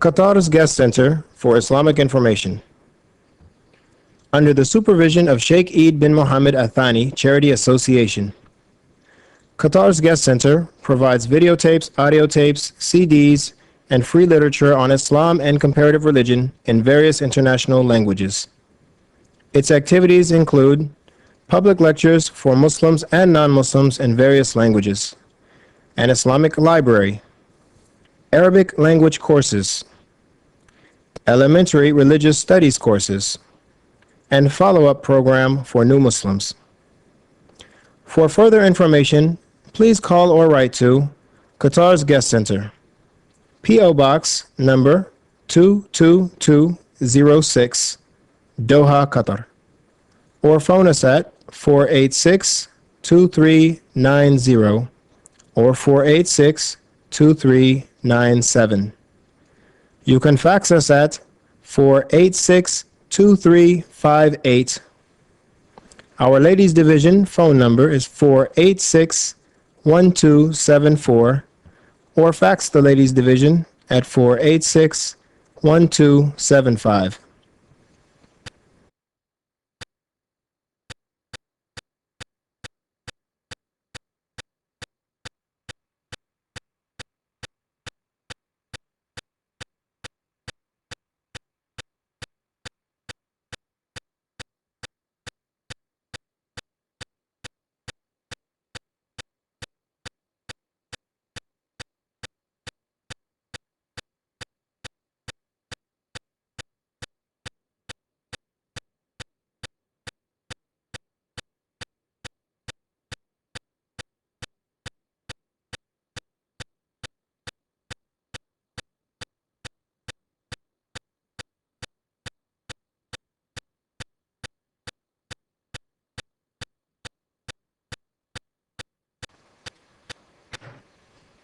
Qatar's Guest Center for Islamic Information. Under the supervision of Sheikh Eid bin Mohammed Al Thani Charity Association. Qatar's Guest Center provides videotapes, audio tapes, CDs, and free literature on Islam and comparative religion in various international languages. Its activities include public lectures for Muslims and non-Muslims in various languages, an Islamic library, Arabic language courses, elementary religious studies courses, and follow-up program for new Muslims. For further information, please call or write to Qatar's Guest Center, P.O. Box number 22206, Doha, Qatar, or phone us at 486-2390 or 486-2397. You can fax us at 486-2358. Our Ladies Division phone number is 486-1274, or fax the Ladies Division at 486-1275.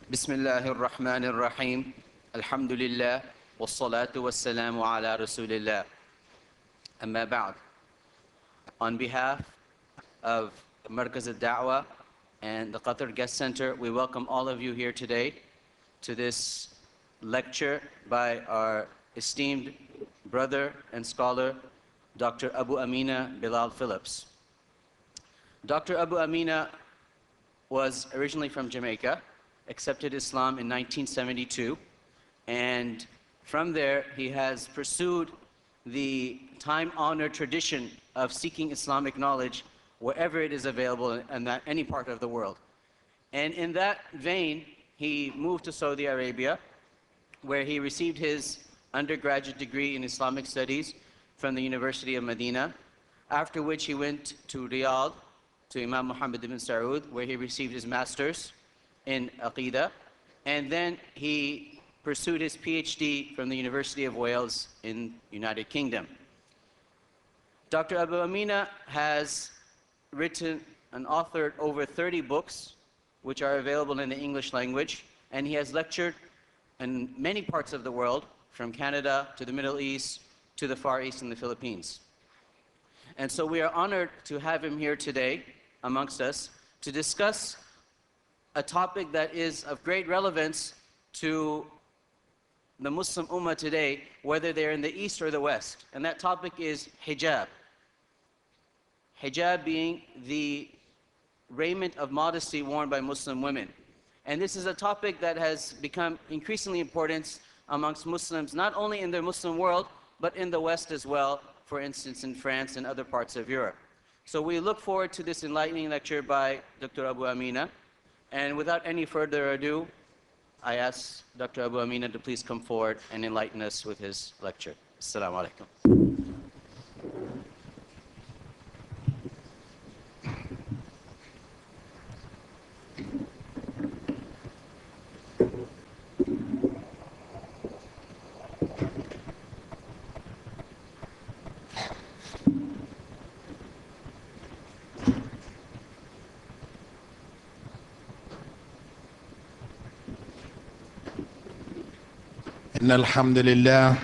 بسم الله الرحمن الرحيم الحمد لله والصلاة والسلام على رسول الله أما بعد. On behalf of Markaz al-Da'wah and the Qatar Guest Center, we welcome all of you here today to this lecture by our esteemed brother and scholar, Dr. Abu Amina Bilal Phillips. Dr. Abu Amina was originally from Jamaica, accepted Islam in 1972, and from there he has pursued the time-honored tradition of seeking Islamic knowledge wherever it is available in any part of the world. And in that vein, he moved to Saudi Arabia, where he received his undergraduate degree in Islamic studies from the University of Medina, after which he went to Riyadh, to Imam Muhammad ibn Saud, where he received his master's in Aqidah, and then he pursued his PhD from the University of Wales in United Kingdom. Dr. Abu Amina has written and authored over 30 books, which are available in the English language, and he has lectured in many parts of the world, from Canada to the Middle East to the Far East and the Philippines. And so we are honored to have him here today amongst us to discuss a topic that is of great relevance to the Muslim Ummah today, whether they're in the East or the West. And that topic is hijab. Hijab being the raiment of modesty worn by Muslim women. And this is a topic that has become increasingly important amongst Muslims, not only in the Muslim world, but in the West as well, for instance in France and other parts of Europe. So we look forward to this enlightening lecture by Dr. Abu Amina. And without any further ado, I ask Dr. Abu Amina to please come forward and enlighten us with his lecture. Assalamu alaikum. إن الحمد لله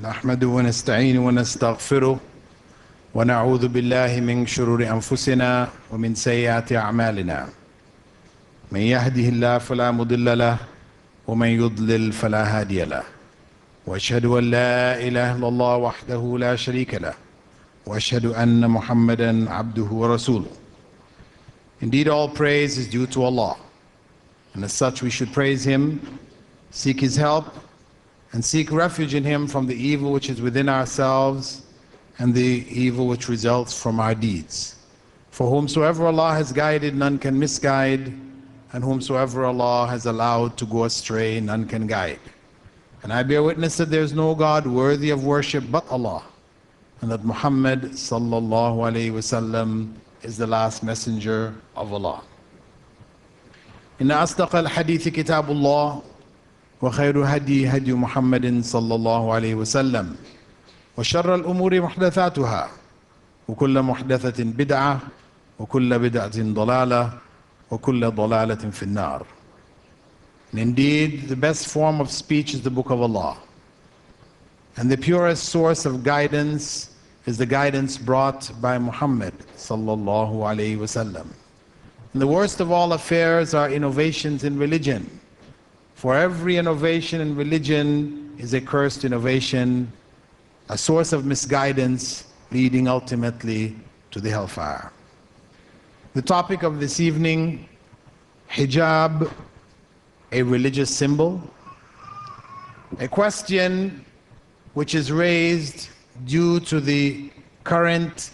نحمده ونستعينه ونستغفره ونعوذ بالله من شرور أنفسنا ومن سيئات أعمالنا من يهده الله فلا مضل له ومن يضلل فلا هادي له وأشهد أن لا إله إلا الله وحده لا شريك له وأشهد أن محمدا عبده ورسوله. Indeed, all praise is due to Allah, and as such we should praise Him, seek His help, and seek refuge in Him from the evil which is within ourselves and the evil which results from our deeds. For whomsoever Allah has guided, none can misguide, and whomsoever Allah has allowed to go astray, none can guide. And I bear witness that there is no God worthy of worship but Allah, and that Muhammad sallallahu alayhi wasallam is the last messenger of Allah. إن أصدق الحديث كتاب الله وخير هدي هدي محمد صلى الله عليه وسلم وشر الأمور محدثاتها وكل محدثة بدعة وكل بدعة ضلالة وكل ضلالة في النار. And indeed, the best form of speech is the Book of Allah, and the purest source of guidance is the guidance brought by Muhammad sallallahu alaihi wasallam. And the worst of all affairs are innovations in religion, for every innovation in religion is a cursed innovation, a source of misguidance leading ultimately to the hellfire. The topic of this evening, hijab, a religious symbol, a question which is raised due to the current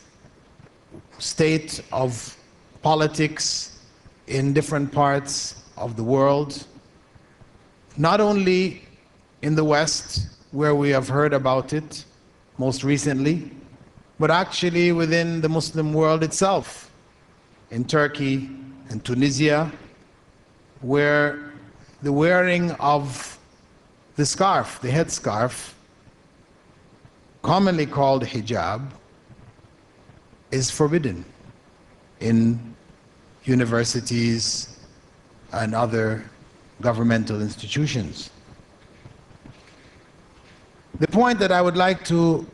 state of politics in different parts of the world, not only in the West, where we have heard about it most recently, but actually within the Muslim world itself, in Turkey and Tunisia, where the wearing of the scarf, the headscarf, commonly called hijab, is forbidden in universities and other governmental institutions. The point that I would like to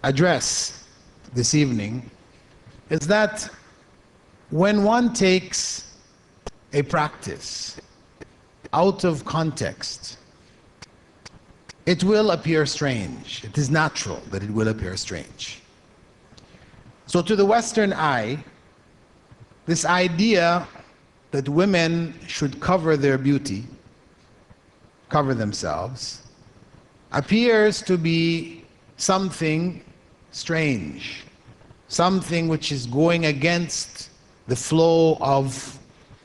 address this evening is that when one takes a practice out of context, it will appear strange. It is natural that it will appear strange. So to the Western eye, this idea that women should cover their beauty, cover themselves, appears to be something strange, something which is going against the flow of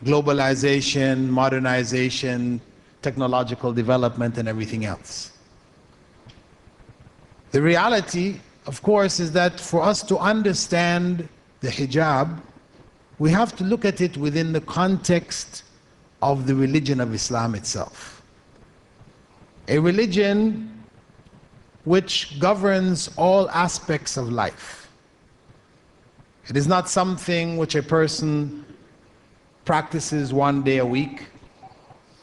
globalization, modernization, technological development, and everything else. The reality, of course, is that for us to understand the hijab, we have to look at it within the context of the religion of Islam itself. A religion which governs all aspects of life. It is not something which a person practices one day a week,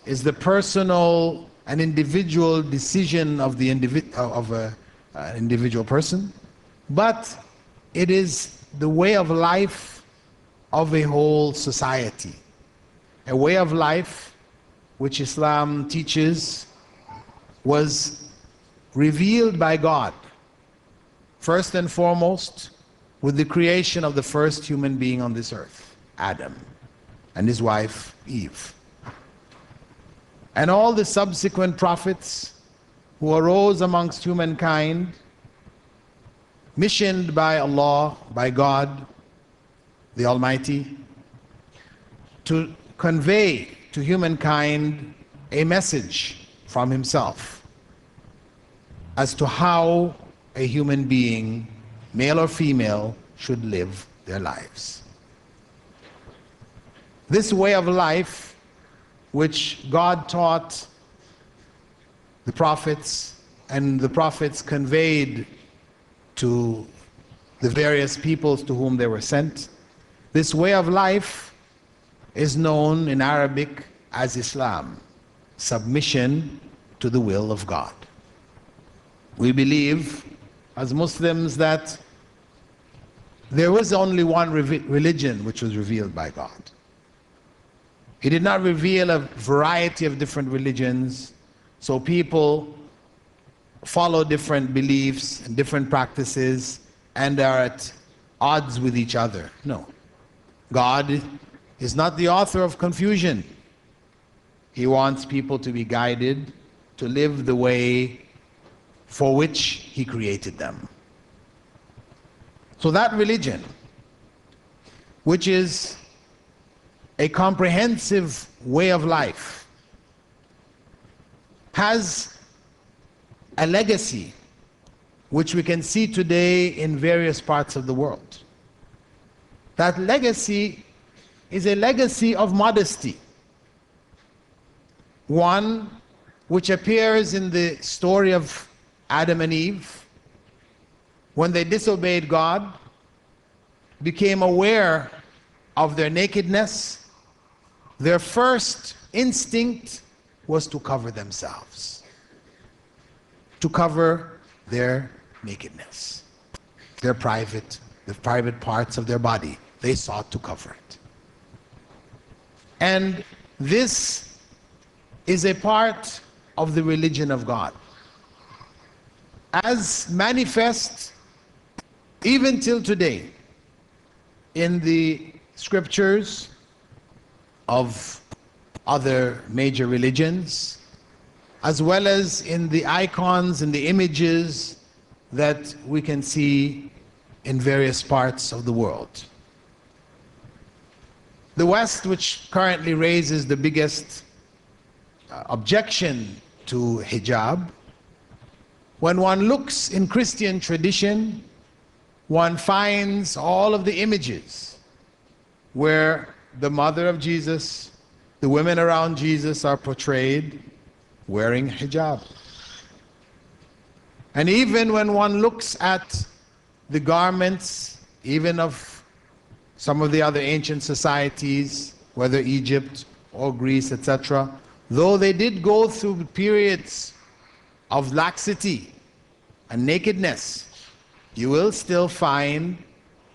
is the personal and individual decision of the individual person, but it is the way of life of a whole society, a way of life which Islam teaches was revealed by God, first and foremost with the creation of the first human being on this earth, Adam, and his wife, Eve. And all the subsequent prophets who arose amongst humankind, missioned by Allah, by God, the Almighty, to convey to humankind a message from Himself as to how a human being, male or female, should live their lives. This way of life, which God taught the prophets, and the prophets conveyed to the various peoples to whom they were sent, this way of life is known in Arabic as Islam, submission to the will of God. We believe as Muslims that there was only one religion which was revealed by God. He did not reveal a variety of different religions so people follow different beliefs and different practices and are at odds with each other. No. God is not the author of confusion. He wants people to be guided to live the way for which He created them. So that religion, which is a comprehensive way of life, has a legacy which we can see today in various parts of the world. That legacy is a legacy of modesty, one which appears in the story of Adam and Eve. When they disobeyed God, became aware of their nakedness, their first instinct was to cover themselves, to cover their nakedness, the private parts of their body. They sought to cover it. And this is a part of the religion of God, as manifest even till today in the scriptures of other major religions, as well as in the icons and the images that we can see in various parts of the world. The West, which currently raises the biggest objection to hijab, when one looks in Christian tradition, one finds all of the images where the mother of Jesus, the women around Jesus are portrayed wearing hijab. And even when one looks at the garments, even of some of the other ancient societies, whether Egypt or Greece, etc., though they did go through periods of laxity and nakedness, you will still find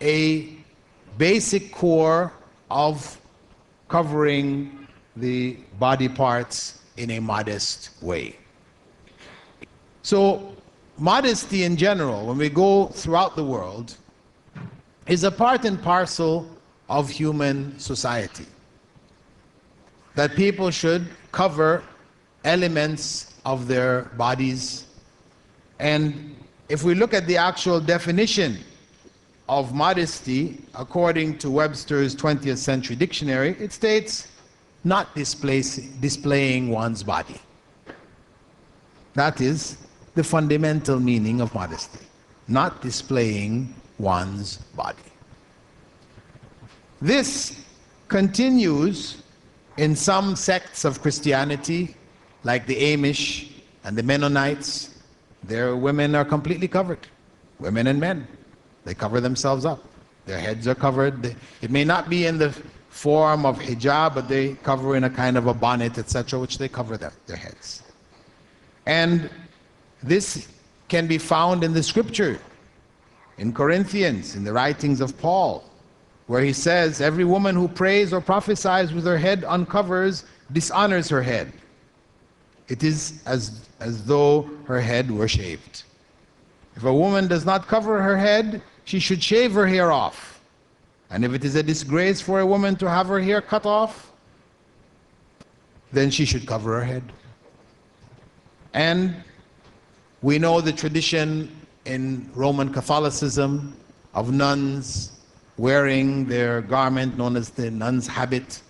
a basic core of covering the body parts in a modest way. So modesty in general, when we go throughout the world, is a part and parcel of human society. That people should cover elements of their bodies. And if we look at the actual definition of modesty, according to Webster's 20th Century Dictionary, it states, not displaying one's body. That is the fundamental meaning of modesty, not displaying one's body. This continues in some sects of Christianity, like the Amish and the Mennonites. Their women are completely covered, women and men. They cover themselves up. Their heads are covered. It may not be in the form of hijab, but they cover in a kind of a bonnet, etc., which they cover their heads. And this can be found in the scripture, in Corinthians, in the writings of Paul, where he says, every woman who prays or prophesies with her head uncovers dishonors her head. It is as though her head were shaved. If a woman does not cover her head, she should shave her hair off. And if it is a disgrace for a woman to have her hair cut off, then she should cover her head. And we know the tradition in Roman Catholicism of nuns wearing their garment known as the nun's habit,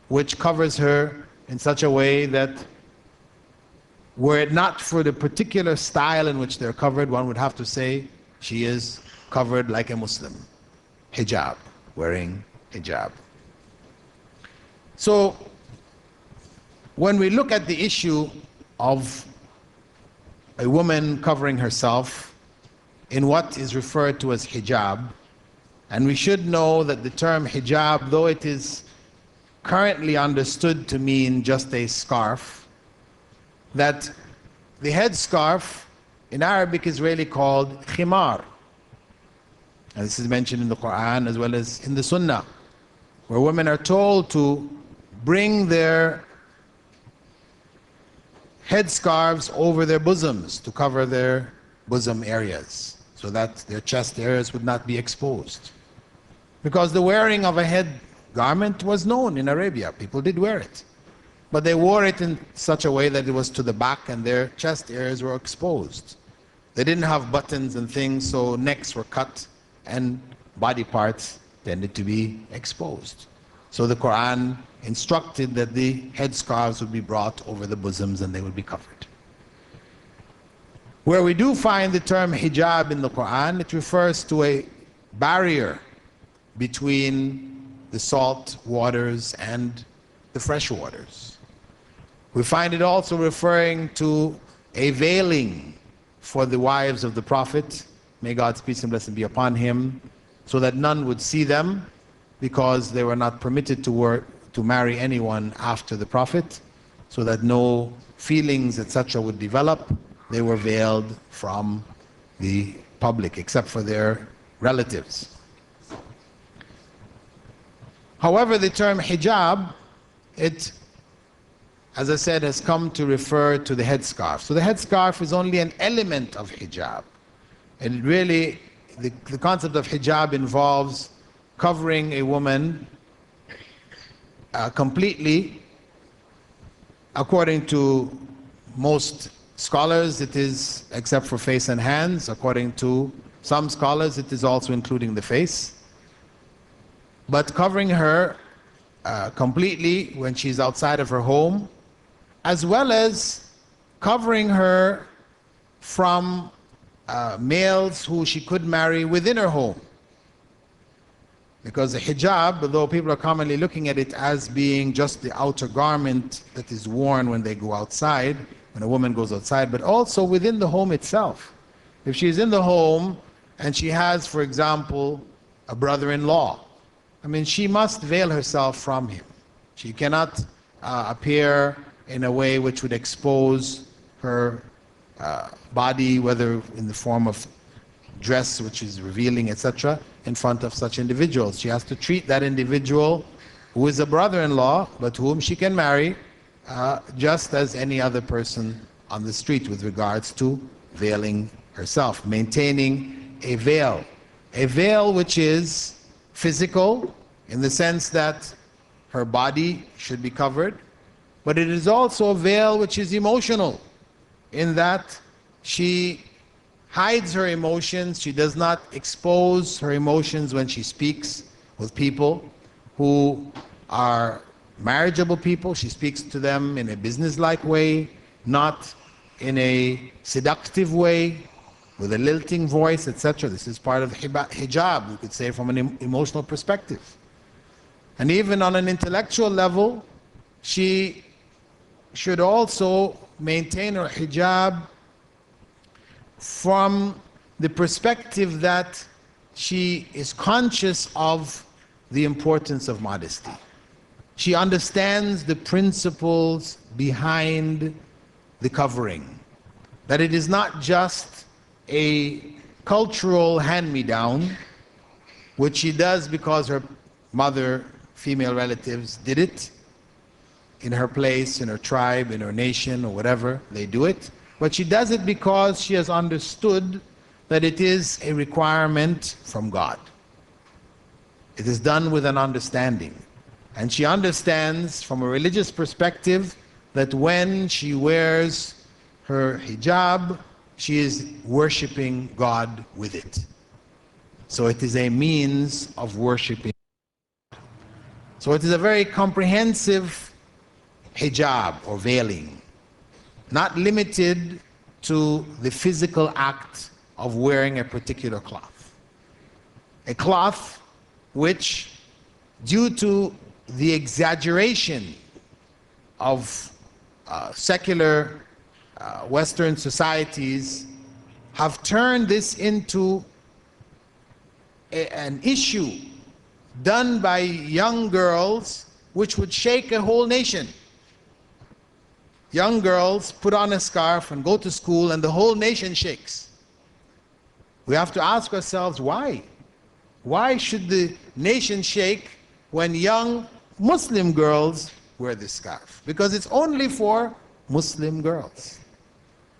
which covers her in such a way that were it not for the particular style in which they're covered, one would have to say she is covered like a Muslim. Hijab, wearing hijab. So when we look at the issue of a woman covering herself in what is referred to as hijab, and we should know that the term hijab, though it is currently understood to mean just a scarf, that the headscarf in Arabic is really called khimar. And this is mentioned in the Quran as well as in the Sunnah, where women are told to bring their headscarves over their bosoms to cover their bosom areas so that their chest areas would not be exposed. Because the wearing of a head garment was known in Arabia. People did wear it. But they wore it in such a way that it was to the back and their chest areas were exposed. They didn't have buttons and things, so necks were cut and body parts tended to be exposed. So the Quran instructed that the headscarves would be brought over the bosoms and they would be covered. Where we do find the term hijab in the Quran, it refers to a barrier between the salt waters and the fresh waters. We find it also referring to a veiling for the wives of the Prophet, may God's peace and blessing be upon him, so that none would see them, because they were not permitted to marry anyone after the Prophet, so that no feelings, etc. would develop. They were veiled from the public, except for their relatives. However, the term hijab, it, as I said, has come to refer to the headscarf. So the headscarf is only an element of hijab. And really, the concept of hijab involves covering a woman completely. According to most scholars, it is except for face and hands. According to some scholars, it is also including the face. But covering her completely when she's outside of her home, as well as covering her from males who she could marry within her home. Because the hijab, though people are commonly looking at it as being just the outer garment that is worn when they go outside, when a woman goes outside, but also within the home itself. If she's in the home and she has, for example, a brother-in-law, I mean, she must veil herself from him. She cannot appear in a way which would expose her body, whether in the form of dress which is revealing, etc., in front of such individuals. She has to treat that individual who is a brother-in-law, but whom she can marry, just as any other person on the street with regards to veiling herself, maintaining a veil which is physical in the sense that her body should be covered, but it is also a veil which is emotional in that she hides her emotions. She does not expose her emotions when she speaks with people who are marriageable people. She speaks to them in a business-like way, not in a seductive way, with a lilting voice, etc. This is part of hijab, we could say, from an emotional perspective. And even on an intellectual level, she should also maintain her hijab from the perspective that she is conscious of the importance of modesty. She understands the principles behind the covering, that it is not just a cultural hand-me-down, which she does because her mother, female relatives did it in her place, in her tribe, in her nation, or whatever, they do it. But she does it because she has understood that it is a requirement from God. It is done with an understanding. And she understands from a religious perspective that when she wears her hijab, she is worshiping God with it. So it is a means of worshiping. So it is a very comprehensive hijab or veiling, not limited to the physical act of wearing a particular cloth. A cloth which, due to the exaggeration of secular Western societies, have turned this into an issue done by young girls which would shake a whole nation. Young girls put on a scarf and go to school and the whole nation shakes. We have to ask ourselves why? Why should the nation shake when young Muslim girls wear this scarf? Because it's only for Muslim girls?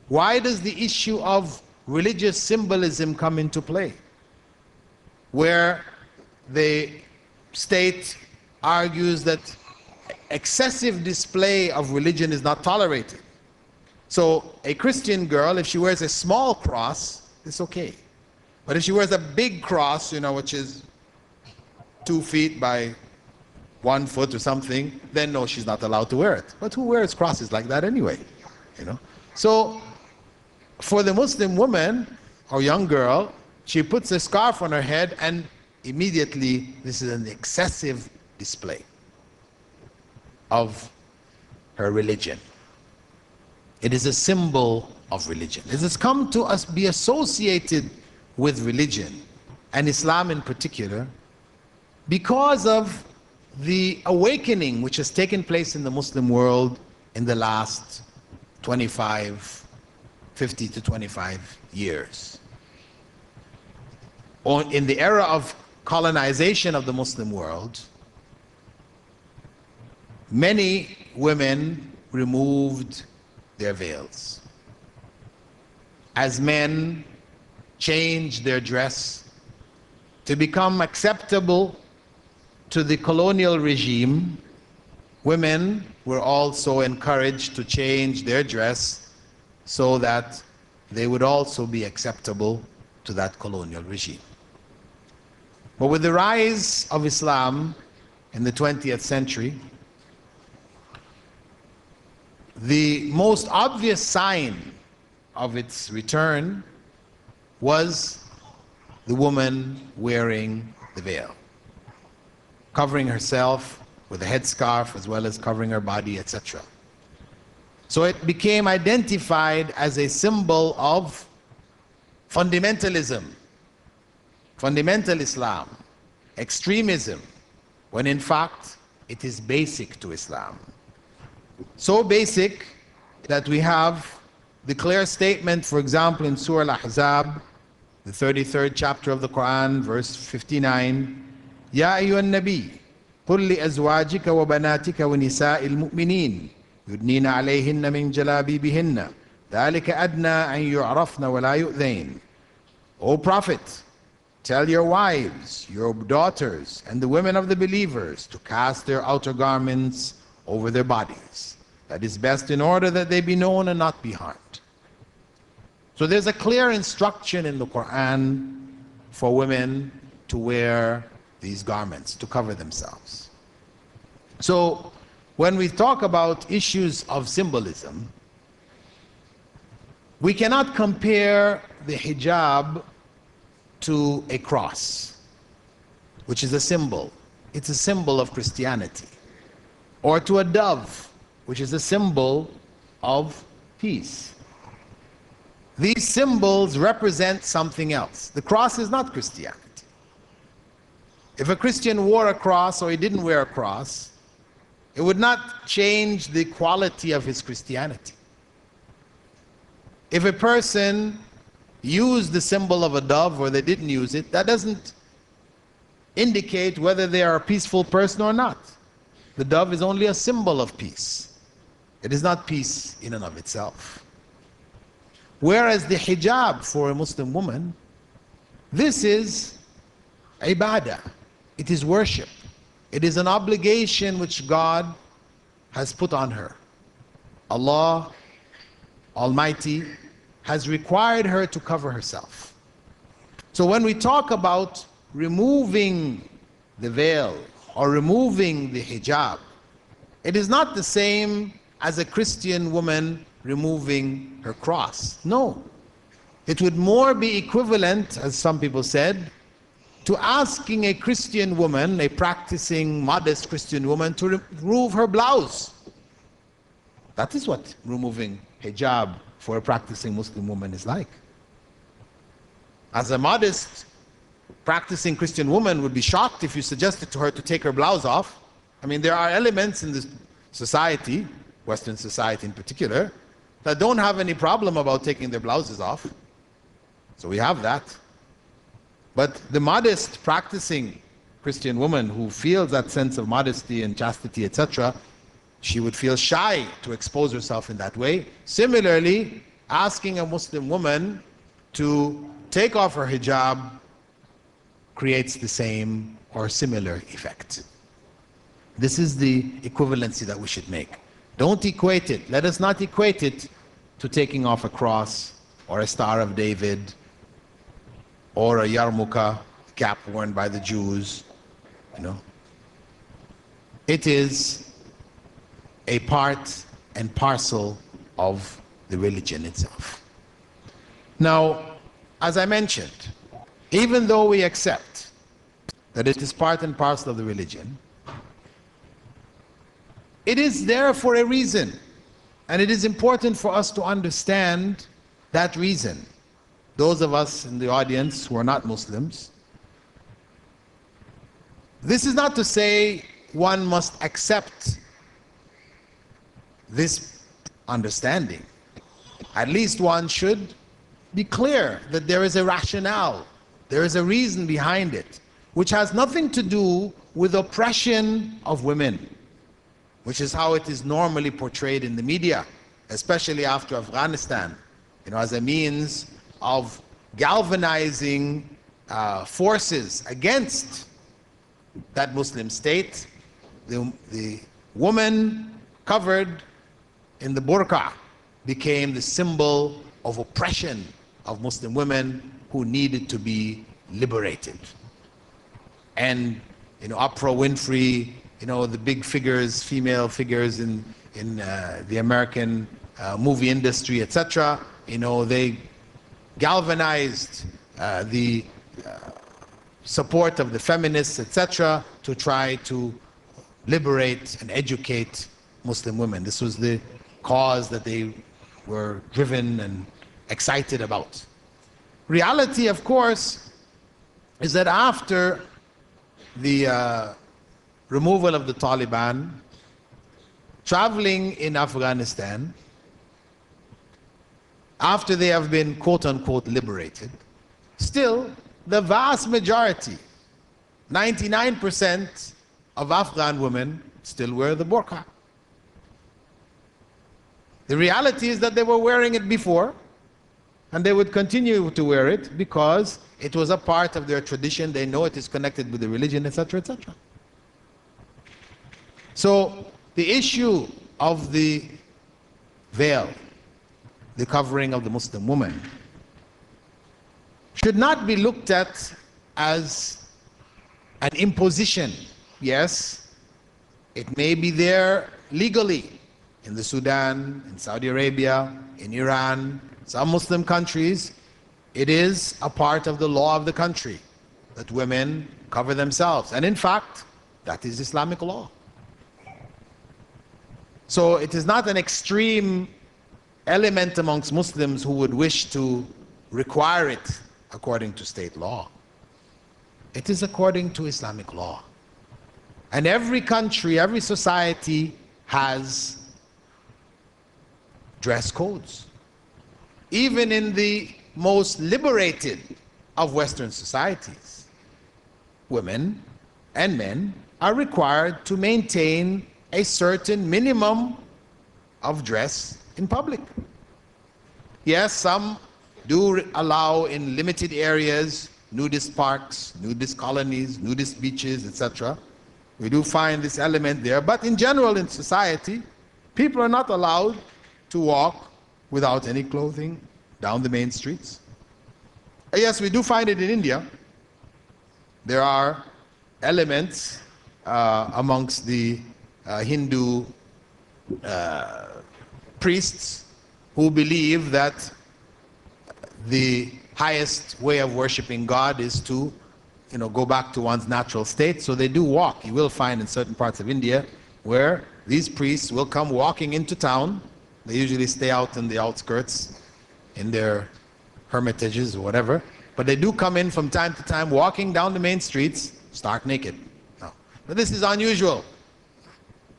Why does the issue of religious symbolism come into play? Where the state argues that excessive display of religion is not tolerated. So a Christian girl, if she wears a small cross, it's okay. But if she wears a big cross, which is 2 feet by 1 foot or something, then no, she's not allowed to wear it. But who wears crosses like that anyway? So for the Muslim woman or young girl, she puts a scarf on her head and immediately this is an excessive display of her religion. It is a symbol of religion. It has come to us be associated with religion and Islam in particular because of the awakening which has taken place in the Muslim world in the last 50 to 25 years. In the era of colonization of the Muslim world, many women removed their veils. As men changed their dress to become acceptable to the colonial regime, women were also encouraged to change their dress so that they would also be acceptable to that colonial regime. But with the rise of Islam in the 20th century, the most obvious sign of its return was the woman wearing the veil, covering herself with a headscarf as well as covering her body, etc. So it became identified as a symbol of fundamentalism, fundamental Islam, extremism, when in fact it is basic to Islam. So basic that we have the clear statement, for example, in Surah Al-Ahzab, the 33rd chapter of the Quran, verse 59, Ya ayyuhan nabi, قل لأزواجك وبناتك ونساء المؤمنين يدنين عليهن من جلابيبهن ذلك أدنى أن يعرفن ولا يؤذين. O Prophet, tell your wives, your daughters, and the women of the believers to cast their outer garments over their bodies. That is best in order that they be known and not be harmed. So there's a clear instruction in the Quran for women to wear these garments, to cover themselves. So when we talk about issues of symbolism, we cannot compare the hijab to a cross, which is a symbol. It's a symbol of Christianity. Or to a dove, which is a symbol of peace. These symbols represent something else. The cross is not Christianity. If a Christian wore a cross or he didn't wear a cross, it would not change the quality of his Christianity. If a person used the symbol of a dove or they didn't use it, that doesn't indicate whether they are a peaceful person or not. The dove is only a symbol of peace. It is not peace in and of itself. Whereas the hijab for a Muslim woman, this is ibadah. It is worship. It is an obligation which God has put on her. Allah Almighty has required her to cover herself. So when we talk about removing the veil or removing the hijab, it is not the same as a Christian woman removing her cross. No. It would more be equivalent, as some people said, to asking a Christian woman, a practicing, modest Christian woman, to remove her blouse. That is what removing hijab for a practicing Muslim woman is like. As a modest, practicing Christian woman would be shocked if you suggested to her to take her blouse off. I mean, there are elements in this society, Western society in particular, that don't have any problem about taking their blouses off. So we have that. But the modest, practicing Christian woman who feels that sense of modesty and chastity, etc., She would feel shy to expose herself in that way. Similarly, asking a Muslim woman to take off her hijab creates the same or similar effect. This is the equivalency that we should make. Don't equate it. Let us not equate it to taking off a cross or a Star of David or a yarmulke, cap worn by the Jews. You know, it is a part and parcel of the religion itself. Now, as I mentioned, even though we accept that it is part and parcel of the religion, it is there for a reason, and it is important for us to understand that reason. Those of us in the audience who are not Muslims, this is not to say one must accept this understanding. At least one should be clear that there is a rationale, there is a reason behind it, which has nothing to do with oppression of women, which is how it is normally portrayed in the media, especially after Afghanistan, as a means of galvanizing forces against that Muslim state. The woman covered in the burqa became the symbol of oppression of Muslim women who needed to be liberated. And Oprah Winfrey, the big figures, female figures in the American movie industry, etc., they galvanized the support of the feminists, etc., to try to liberate and educate Muslim women. This was the cause that they were driven and excited about. Reality, of course, is that after the removal of the Taliban, traveling in Afghanistan, after they have been quote-unquote liberated, still the vast majority, 99% of Afghan women still wear the burqa. The reality is that they were wearing it before, and they would continue to wear it because it was a part of their tradition. They know it is connected with the religion, etc., etc. So the issue of the veil, the covering of the Muslim woman, should not be looked at as an imposition. Yes, it may be there legally in the Sudan, in Saudi Arabia, in Iran, some Muslim countries. It is a part of the law of the country that women cover themselves. And in fact, that is Islamic law. So it is not an extreme element amongst Muslims who would wish to require it according to state law. It is according to Islamic law. And every country, every society has dress codes. Even in the most liberated of Western societies, women and men are required to maintain a certain minimum of dress in public. Yes, some do allow in limited areas, nudist parks, nudist colonies, nudist beaches, etc. We do find this element there, but in general in society, people are not allowed to walk without any clothing down the main streets. Yes, we do find it in India. There are elements amongst the Hindu priests who believe that the highest way of worshiping God is to go back to one's natural state. So they do walk. You will find in certain parts of India where these priests will come walking into town. They usually stay out in the outskirts in their hermitages or whatever, but they do come in from time to time walking down the main streets stark naked. No. But this is unusual.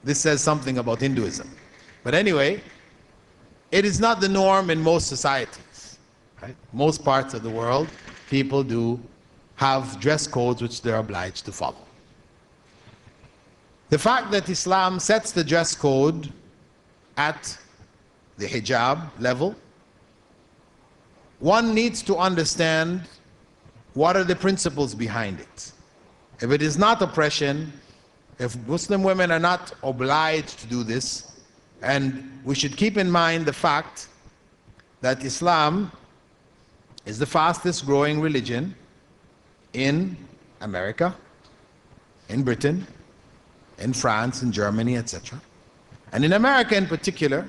This says something about Hinduism. But anyway, it is not the norm in most societies. Right? Most parts of the world, people do have dress codes which they're obliged to follow. The fact that Islam sets the dress code at the hijab level, one needs to understand what are the principles behind it. If it is not oppression, if Muslim women are not obliged to do this, and we should keep in mind the fact that Islam is the fastest growing religion in America, in Britain, in France, in Germany, etc. And in America in particular,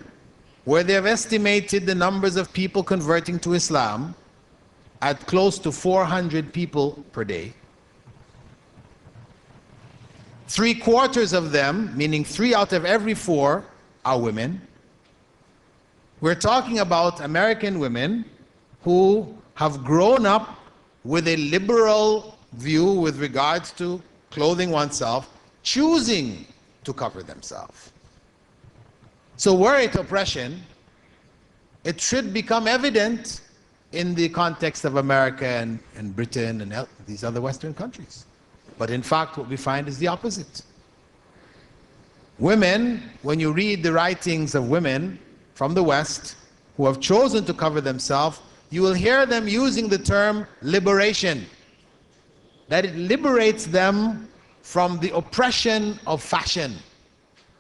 where they have estimated the numbers of people converting to Islam at close to 400 people per day. 3/4 of them, meaning 3 out of every 4, are women. We're talking about American women who have grown up with a liberal view with regards to clothing oneself, choosing to cover themselves. So were it oppression, it should become evident in the context of America and Britain and these other Western countries. But in fact, what we find is the opposite. Women, when you read the writings of women from the West who have chosen to cover themselves, you will hear them using the term liberation. That it liberates them from the oppression of fashion,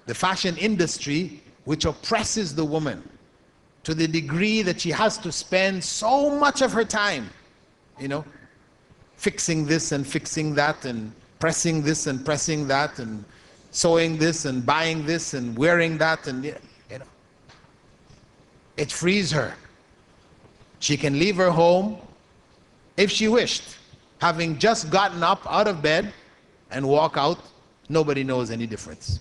the fashion industry, which oppresses the woman to the degree that she has to spend so much of her time, fixing this and fixing that and pressing this and pressing that and sewing this and buying this and wearing that, and it frees her. She can leave her home if she wished, having just gotten up out of bed and walk out. Nobody knows any difference.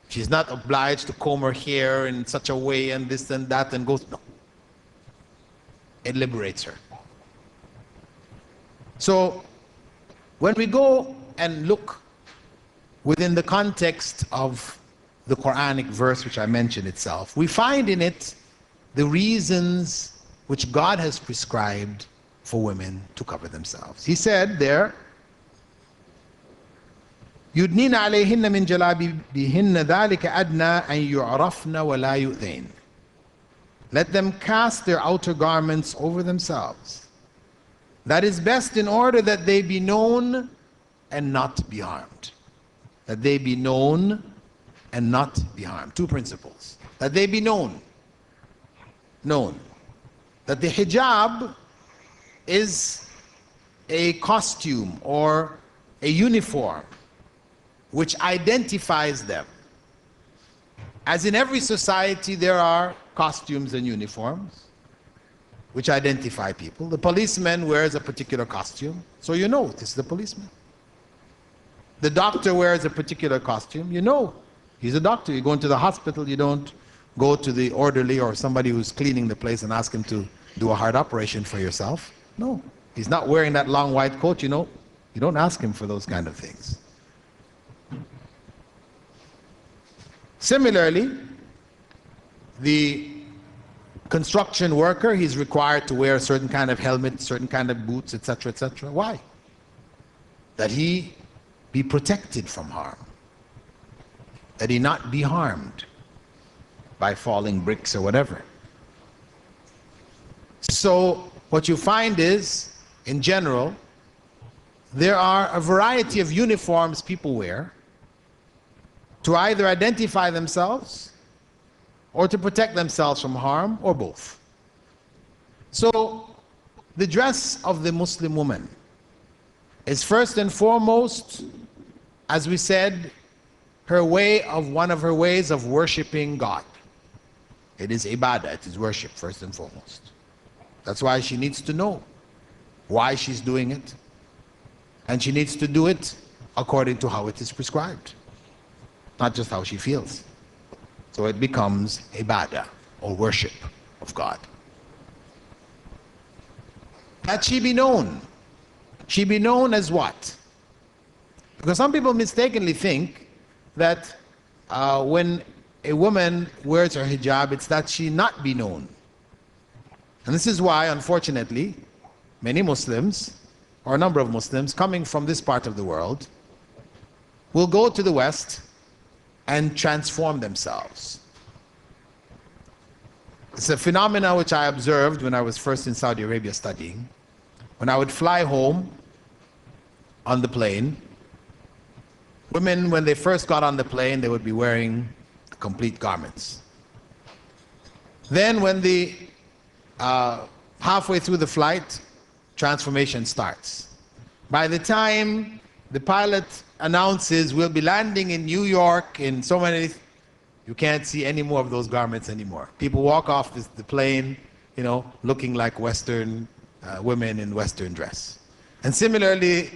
She's not obliged to comb her hair in such a way and this and that and goes, no. It liberates her. So when we go and look within the context of the Quranic verse which I mentioned itself, we find in it the reasons which God has prescribed for women to cover themselves. He said there, يُدْنِينَ عَلَيْهِنَّ مِنْ جَلَابِبِهِنَّ ذَلِكَ أَدْنَى أَنْ يُعْرَفْنَ وَلَا يُؤْذَيْنَ. Let them cast their outer garments over themselves. That is best in order that they be known and not be harmed. That they be known and not be harmed. 2 principles. That they be known. Known. That the hijab is a costume or a uniform which identifies them. As in every society, there are costumes and uniforms which identify people. The policeman wears a particular costume, so you know this is the policeman. The doctor wears a particular costume, you know he's a doctor. You go into the hospital, you don't go to the orderly or somebody who's cleaning the place and ask him to do a heart operation for yourself. No, he's not wearing that long white coat, you don't ask him for those kind of things. Similarly, the construction worker, he's required to wear a certain kind of helmet, certain kind of boots, etc., etc. Why? That he be protected from harm. That he not be harmed by falling bricks or whatever. So what you find is, in general, there are a variety of uniforms people wear to either identify themselves or to protect themselves from harm, or both. So the dress of the Muslim woman is first and foremost, as we said, one of her ways of worshiping God. It is ibadah, it is worship first and foremost. That's why she needs to know why she's doing it, and she needs to do it according to how it is prescribed, not just how she feels. So it becomes ibadah, or worship of God. That she be known. She be known as what? Because some people mistakenly think that when a woman wears her hijab, it's that she not be known. And this is why, unfortunately, many Muslims, or a number of Muslims coming from this part of the world, will go to the West and transform themselves. It's a phenomenon which I observed when I was first in Saudi Arabia studying. When I would fly home on the plane, women, when they first got on the plane, they would be wearing complete garments. Then when the halfway through the flight, transformation starts. By the time the pilot announces we'll be landing in New York in so many, you can't see any more of those garments anymore. People walk off the plane, looking like Western women in Western dress. And similarly,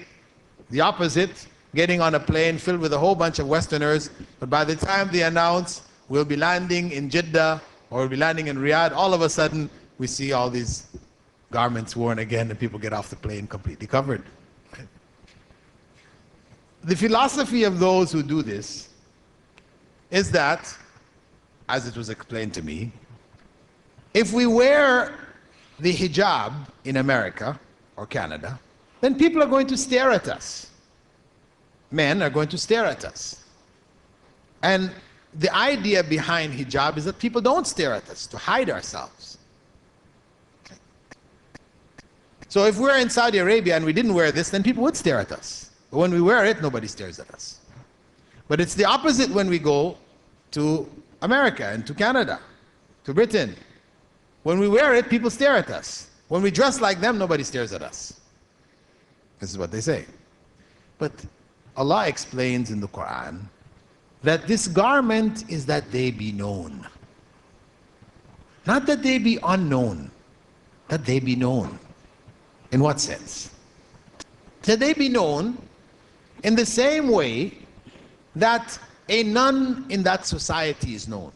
the opposite, getting on a plane filled with a whole bunch of Westerners, but by the time they announce we'll be landing in Jeddah or we'll be landing in Riyadh, all of a sudden we see all these garments worn again and people get off the plane completely covered. The philosophy of those who do this is that, as it was explained to me, if we wear the hijab in America or Canada, then people are going to stare at us. Men are going to stare at us. And the idea behind hijab is that people don't stare at us, to hide ourselves. So if we're in Saudi Arabia and we didn't wear this, then people would stare at us. But when we wear it, nobody stares at us. But it's the opposite when we go to America and to Canada, to Britain. When we wear it, people stare at us. When we dress like them, nobody stares at us. This is what they say. But Allah explains in the Quran that this garment is that they be known. Not that they be unknown, that they be known. In what sense? That they be known in the same way that a nun in that society is known.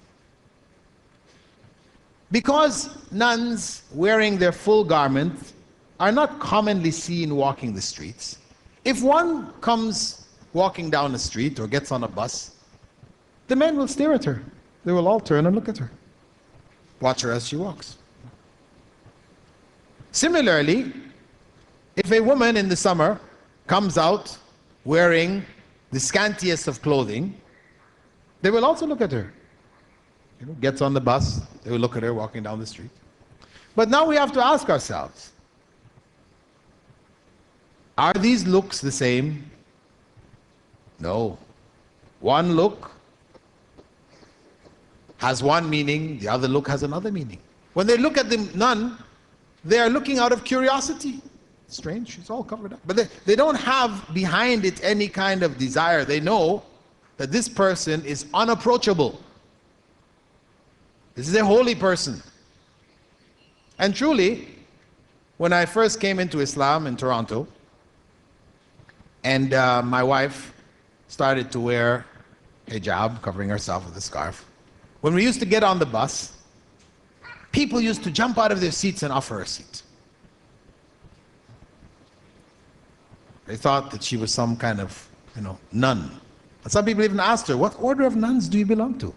Because nuns wearing their full garment are not commonly seen walking the streets, if one comes walking down the street or gets on a bus, the men will stare at her. They will all turn and look at her. Watch her as she walks. Similarly, if a woman in the summer comes out wearing the scantiest of clothing, they will also look at her. Gets on the bus, they will look at her walking down the street. But now we have to ask ourselves, are these looks the same? No. One look has one meaning, the other look has another meaning. When they look at the nun, they are looking out of curiosity. Strange, it's all covered up. But they don't have behind it any kind of desire. They know that this person is unapproachable. This is a holy person. And truly, when I first came into Islam in Toronto, and my wife started to wear hijab, covering herself with a scarf, when we used to get on the bus, people used to jump out of their seats and offer her a seat. They thought that she was some kind of, nun. And some people even asked her, what order of nuns do you belong to?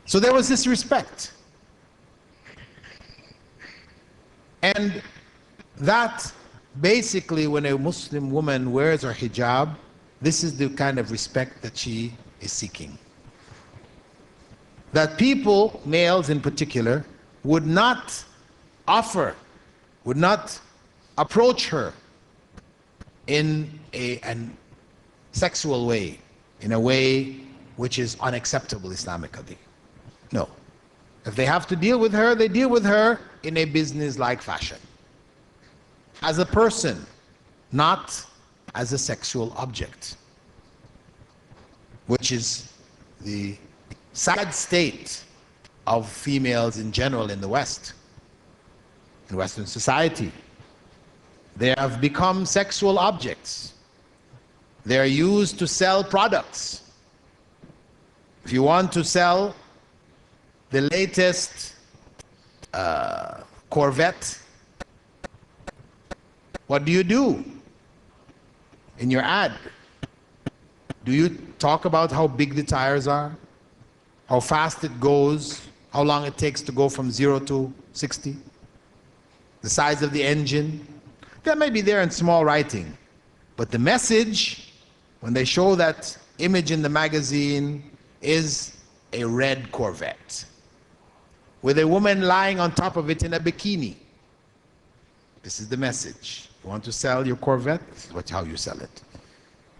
So there was this respect. And that basically, when a Muslim woman wears her hijab, this is the kind of respect that she is seeking. That people, males in particular, would not approach her in a sexual way, in a way which is unacceptable Islamically. No. If they have to deal with her, they deal with her in a business-like fashion. As a person, not as a sexual object, which is the sad state of females in general in the West, in Western society. They have become sexual objects. They are used to sell products. If you want to sell the latest Corvette, what do in your ad? Do you talk about how big the tires are, how fast it goes, how long it takes to go from 0 to 60, the size of the engine? That may be there in small writing, but the message when they show that image in the magazine, is a red Corvette with a woman lying on top of it in a bikini. This is the message. You want to sell your Corvette? This is how you sell it.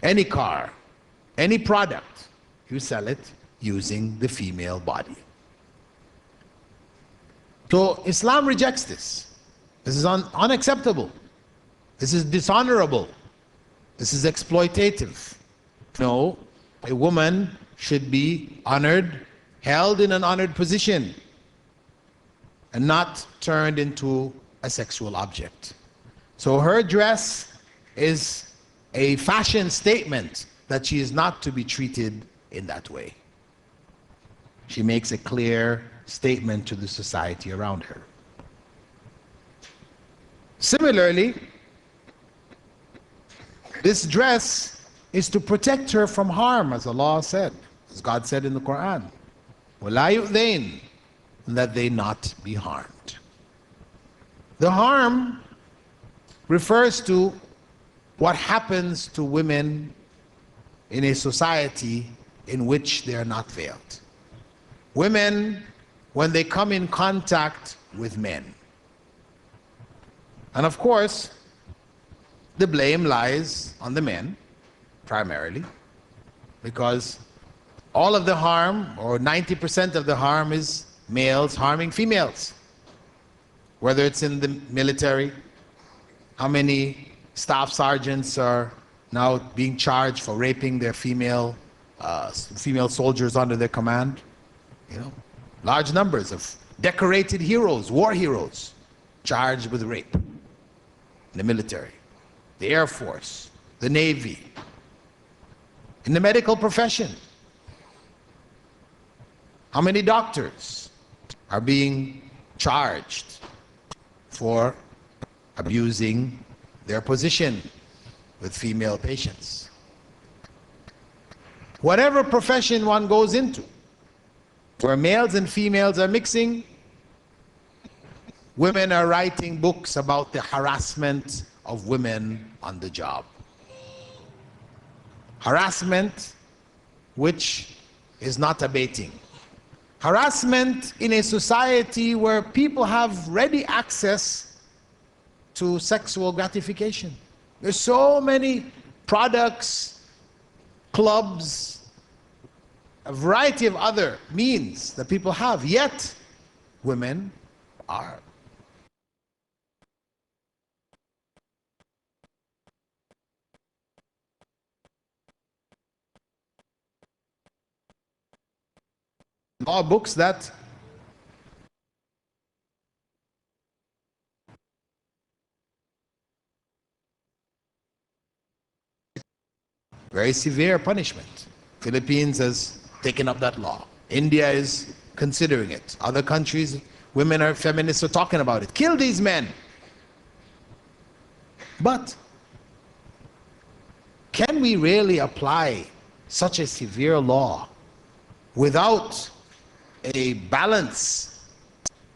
Any car, any product, you sell it using the female body. So Islam rejects this. This is unacceptable. This is dishonorable. This is exploitative. No, a woman should be honored, held in an honored position, and not turned into a sexual object. So her dress is a fashion statement that she is not to be treated in that way. She makes a clear statement to the society around her. Similarly, this dress is to protect her from harm, as Allah said, as God said in the Quran, وَلَا يُؤْذَيْنَ, that they not be harmed. The harm refers to what happens to women in a society in which they are not veiled. Women, when they come in contact with men. And of course, the blame lies on the men, primarily, because all of the harm, or 90% of the harm, is males harming females. Whether it's in the military, how many staff sergeants are now being charged for raping their female soldiers under their command? You know, large numbers of decorated heroes, war heroes, charged with rape in the military, the Air Force, the Navy, in the medical profession. How many doctors are being charged for abusing their position with female patients? Whatever profession one goes into, where males and females are mixing, women are writing books about the harassment of women on the job. Harassment which is not abating. Harassment in a society where people have ready access to sexual gratification. There's so many products, clubs, a variety of other means that people have, yet women are. Law books that very severe punishment. Philippines has taken up that law. India is considering it. Other countries, feminists are talking about it. Kill these men. But can we really apply such a severe law without a balance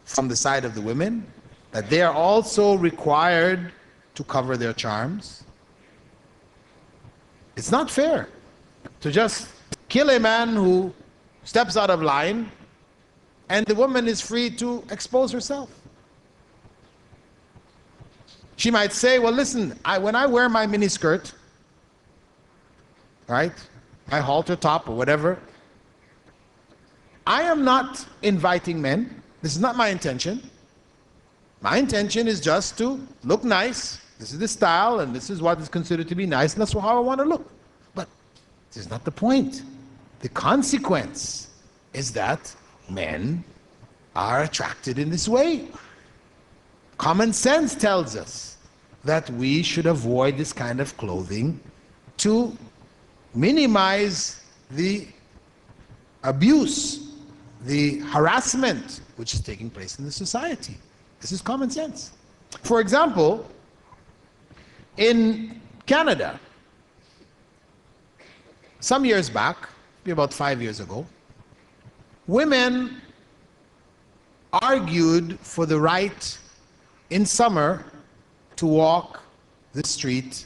from the side of the women, that they are also required to cover their charms? It's not fair to just kill a man who steps out of line and the woman is free to expose herself. She might say, well, listen, when I wear my miniskirt, right, my halter top or whatever, I am not inviting men. This is not my intention. My intention is just to look nice. This is the style, and this is what is considered to be nice, and that's how I want to look. But this is not the point. The consequence is that men are attracted in this way. Common sense tells us that we should avoid this kind of clothing to minimize the abuse, the harassment which is taking place in the society. This is common sense. For example, in Canada, some years back, maybe about 5 years ago, women argued for the right in summer to walk the street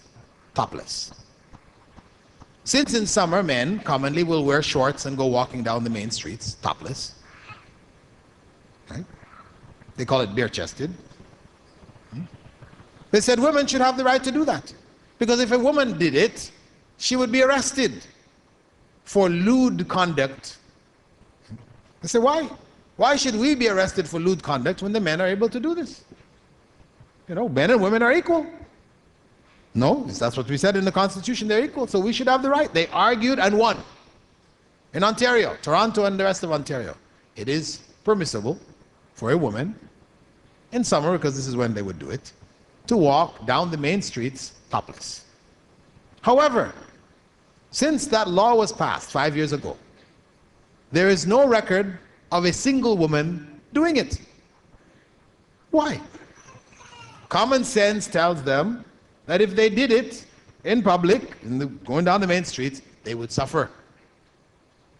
topless. Since in summer, men commonly will wear shorts and go walking down the main streets, topless. Right? They call it bare-chested. They said women should have the right to do that. Because if a woman did it, she would be arrested for lewd conduct. They said, why? Why should we be arrested for lewd conduct when the men are able to do this? You know, men and women are equal. No, that's what we said in the Constitution, they're equal, so we should have the right. They argued and won. In Ontario, Toronto and the rest of Ontario, it is permissible for a woman, in summer, because this is when they would do it, to walk down the main streets topless. However, since that law was passed 5 years ago, there is no record of a single woman doing it. Why? Common sense tells them that if they did it in public, going down the main streets, they would suffer.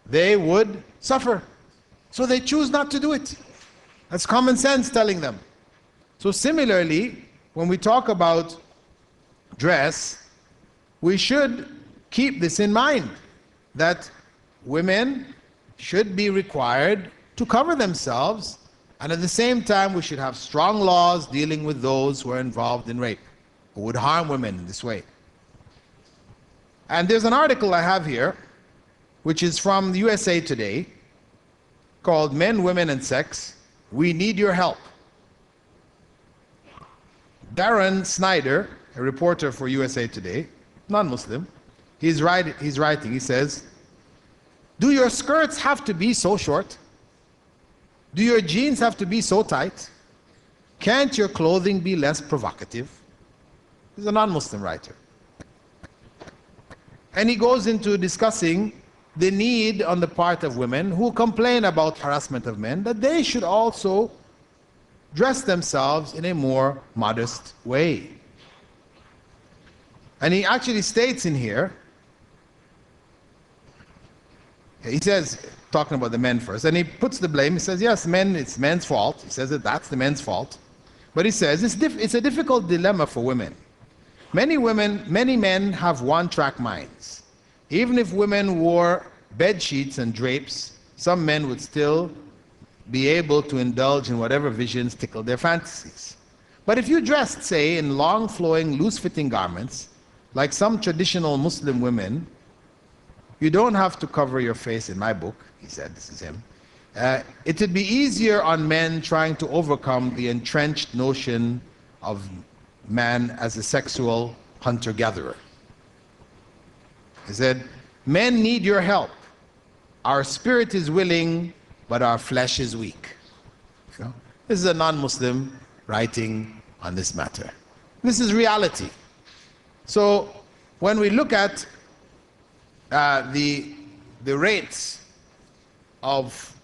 They would suffer. So they choose not to do it. That's common sense telling them. So similarly, when we talk about dress, we should keep this in mind, that women should be required to cover themselves, and at the same time we should have strong laws dealing with those who are involved in rape, who would harm women in this way. And there's an article I have here, which is from the USA Today, called Men, Women, and Sex, We Need Your Help. Darren Snyder, a reporter for USA Today, non-Muslim, he's writing, he says, do your skirts have to be so short? Do your jeans have to be so tight? Can't your clothing be less provocative? He's a non-Muslim writer. And he goes into discussing the need on the part of women who complain about harassment of men, that they should also dress themselves in a more modest way. And he actually states in here, he says, talking about the men first, and he puts the blame, he says, yes, men, it's men's fault. He says that that's the men's fault. But he says, it's a difficult dilemma for women. Many men have one-track minds. Even if women wore bed sheets and drapes, some men would still be able to indulge in whatever visions tickle their fantasies. But if you dressed, say, in long flowing, loose-fitting garments, like some traditional Muslim women, you don't have to cover your face in my book, he said, this is him. It would be easier on men trying to overcome the entrenched notion of man as a sexual hunter-gatherer. He said, men need your help. Our spirit is willing, but our flesh is weak. So, this is a non-Muslim writing on this matter. This is reality. So when we look at the rates of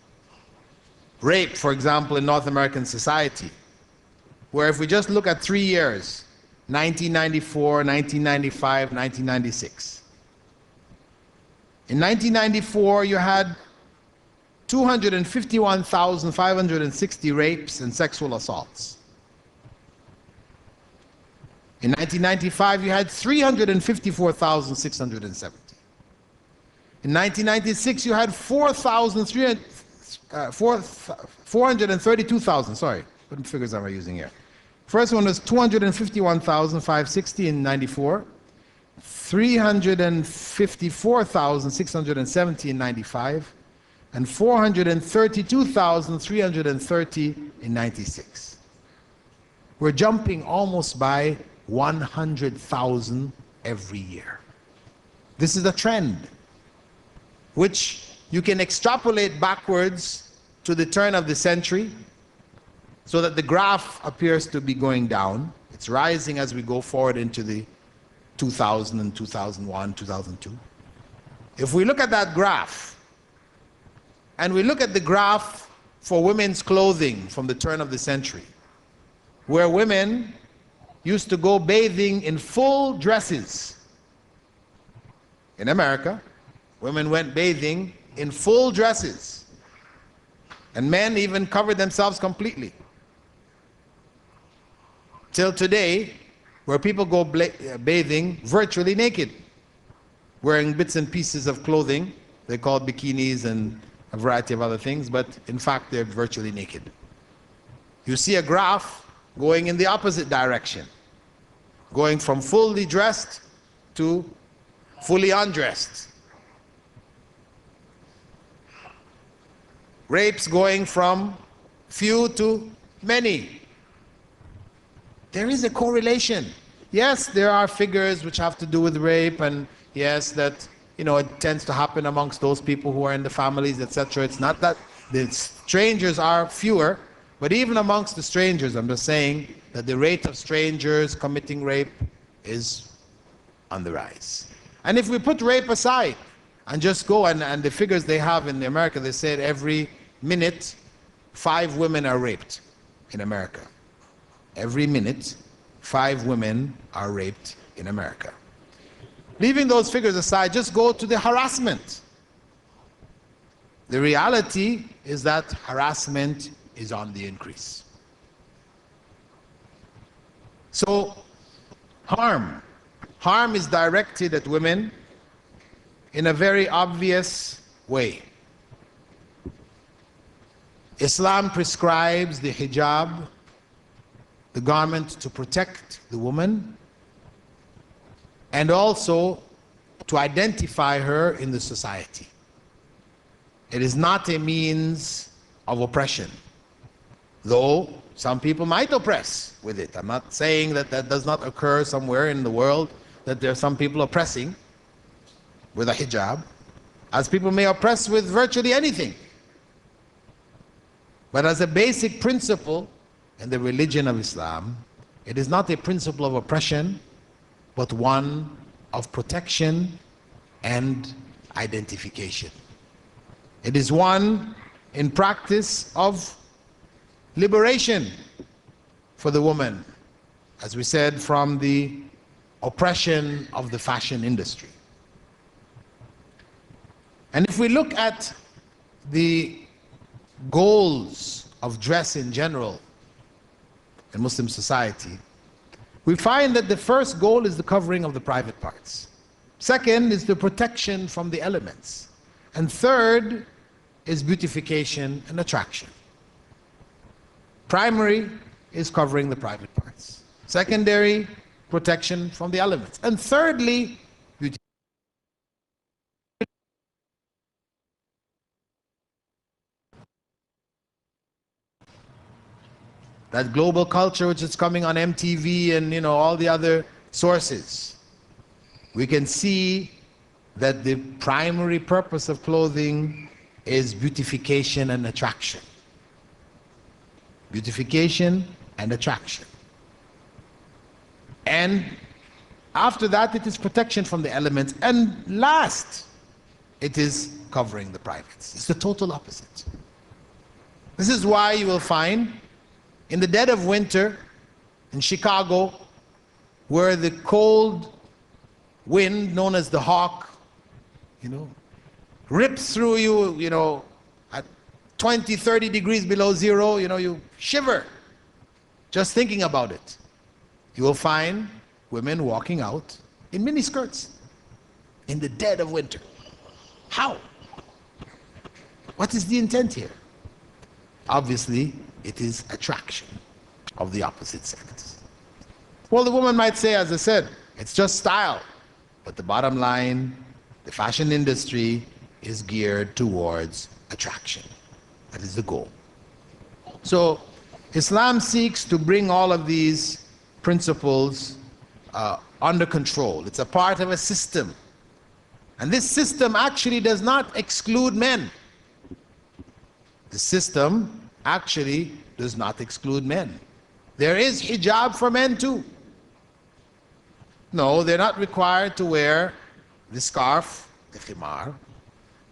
rape, for example, in North American society, where if we just look at 3 years, 1994, 1995, 1996. In 1994, you had 251,560 rapes and sexual assaults. In 1995, you had 354,670. In 1996, you had 432,000, sorry, what figures am I using here? First one was 251,560 in 94, 354,670 in 95, and 432,330 in 96. We're jumping almost by 100,000 every year. This is a trend which you can extrapolate backwards to the turn of the century, so that the graph appears to be going down. It's rising as we go forward into the 2000 and 2001, 2002. If we look at that graph, and we look at the graph for women's clothing from the turn of the century, where women used to go bathing in full dresses. In America, women went bathing in full dresses, and men even covered themselves completely. Till today, where people go bathing virtually naked. wearing bits and pieces of clothing. They call bikinis and a variety of other things, but in fact they're virtually naked. You see a graph going in the opposite direction, going from fully dressed to fully undressed. Rapes going from few to many. There is a correlation. Yes, there are figures which have to do with rape, and yes, that it tends to happen amongst those people who are in the families, etc. It's not that the strangers are fewer, but even amongst the strangers, I'm just saying that the rate of strangers committing rape is on the rise. And if we put rape aside and just go, and the figures they have in America, they said every minute 5 women are raped in America. Every minute 5 women are raped in America. Leaving those figures aside, just go to the harassment. The reality is that harassment is on the increase. So harm is directed at women in a very obvious way. Islam prescribes the hijab, the garment to protect the woman, and also to identify her in the society. It is not a means of oppression, though some people might oppress with it. I'm not saying that that does not occur somewhere in the world, that there are some people oppressing with a hijab, as people may oppress with virtually anything. But as a basic principle in the religion of Islam, it is not a principle of oppression, but one of protection and identification. It is one in practice of liberation for the woman, as we said, from the oppression of the fashion industry. And if we look at the goals of dress in general in Muslim society, we find that the first goal is the covering of the private parts. Second is the protection from the elements. And third is beautification and attraction. Primary is covering the private parts. Secondary, protection from the elements. And thirdly, beauty. That global culture which is coming on MTV and all the other sources, we can see that the primary purpose of clothing is beautification and attraction. Beautification and attraction. And after that, it is protection from the elements. And last, it is covering the privates. It's the total opposite. This is why you will find in the dead of winter in Chicago, where the cold wind, known as the hawk, rips through you, at 20, 30 degrees below zero, you shiver just thinking about it. You will find women walking out in miniskirts in the dead of winter. How? What is the intent here? Obviously, it is attraction of the opposite sex. Well, the woman might say, as I said, it's just style. But the bottom line, the fashion industry is geared towards attraction. That is the goal. So Islam seeks to bring all of these principles under control. It's a part of a system. And this system actually does not exclude men. The system actually does not exclude men. There is hijab for men too. No, they're not required to wear the scarf, the khimar,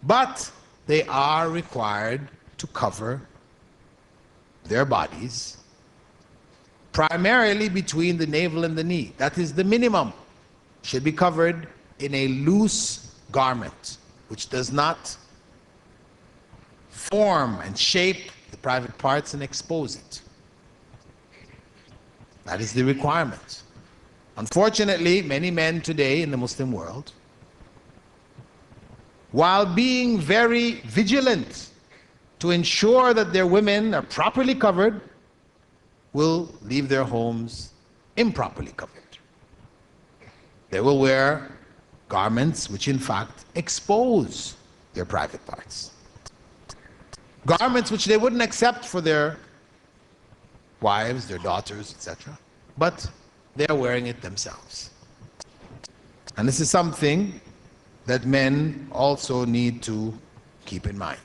but they are required to cover their bodies primarily between the navel and the knee. That is the minimum. Should be covered in a loose garment which does not form and shape the private parts and expose it. That is the requirement. Unfortunately, many men today in the Muslim world while being very vigilant to ensure that their women are properly covered, will leave their homes improperly covered. They will wear garments which in fact expose their private parts. Garments which they wouldn't accept for their wives, their daughters, etc. But they are wearing it themselves. And this is something that men also need to keep in mind.